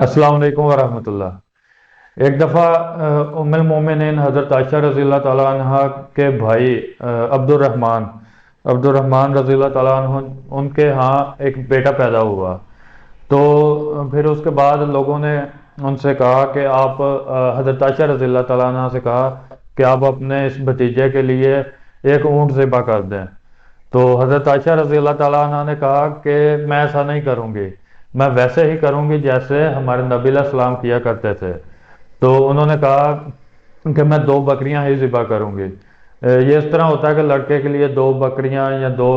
अस्सलाम वालेकुम वरहमतुल्लाह। एक दफ़ा उम्मुल मोमिनीन हज़रत आयशा रज़ी अल्लाह ताला अन्हा के भाई अब्दुर्रहमान अब्दुर्रहमान रज़ी अल्लाह ताला अन्हु उनके यहाँ एक बेटा पैदा हुआ। तो फिर उसके बाद लोगों ने उनसे कहा कि आप हज़रत आयशा रज़ी अल्लाह ताला अन्हा से कहा कि आप अपने इस भतीजे के लिए एक ऊँट ज़िबा कर दें। तो हज़रत आयशा रज़ी अल्लाह ताला अन्हा ने कहा कि मैं ऐसा नहीं करूँगी, मैं वैसे ही करूँगी जैसे हमारे नबी अलैहिस्सलाम किया करते थे। तो उन्होंने कहा कि मैं दो बकरियां ही ज़िबा करूँगी। ये इस तरह होता है कि लड़के के लिए दो बकरियां या दो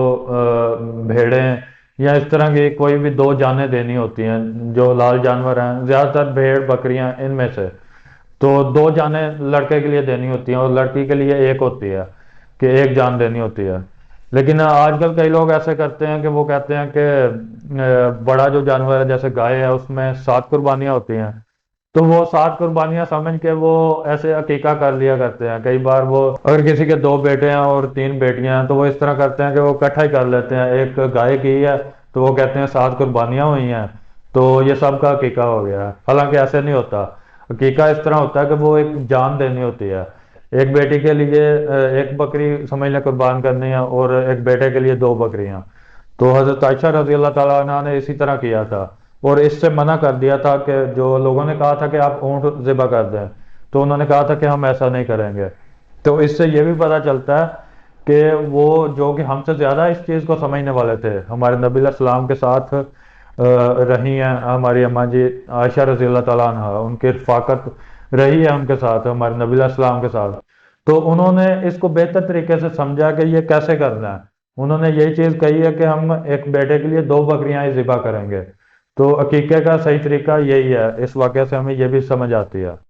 भेड़ें या इस तरह की कोई भी दो जानें देनी होती हैं जो लाल जानवर हैं, ज़्यादातर भेड़ बकरियां इनमें से। तो दो जानें लड़के के लिए देनी होती हैं और लड़की के लिए एक होती है कि एक जान देनी होती है। लेकिन आजकल कई लोग ऐसे करते हैं कि वो कहते हैं कि बड़ा जो जानवर है जैसे गाय है उसमें 7 कुर्बानियां होती हैं। तो वो 7 कुर्बानियां समझ के वो ऐसे अकीका कर लिया करते हैं। कई बार वो अगर किसी के 2 बेटे हैं और 3 बेटियां हैं तो वो इस तरह करते हैं कि वो इकट्ठा ही कर लेते हैं। एक गाय की है तो वो कहते हैं 7 कुर्बानियां हुई हैं तो ये सब का अकीका हो गया है। हालांकि ऐसे नहीं होता। अकीका इस तरह होता है कि वो एक जान देनी होती है। एक बेटी के लिए एक बकरी समझ लें कुर्बान करनी है और एक बेटे के लिए 2 बकरियां। तो हजरत आयशा रजी अल्लाह ताला अन्हा ने इसी तरह किया था और इससे मना कर दिया था कि जो लोगों ने कहा था कि आप ऊँट ज़िबा कर दें, तो उन्होंने कहा था कि हम ऐसा नहीं करेंगे। तो इससे ये भी पता चलता है कि वो जो कि हमसे ज़्यादा इस चीज़ को समझने वाले थे हमारे नबी अलैहिस्सलाम के साथ रही हैं हमारी अम्मा जी आयशा रजी अल्लाह ताला अन्हा, उनकी रफ़ाकत रही है उनके साथ हमारे नबी अलैहिस्सलाम के साथ। तो उन्होंने इसको बेहतर तरीके से समझा कि ये कैसे करना है। उन्होंने यही चीज़ कही है कि हम एक बेटे के लिए 2 बकरियां ही ज़िबा करेंगे। तो अकीके का सही तरीका यही है। इस वाक़ये से हमें ये भी समझ आती है।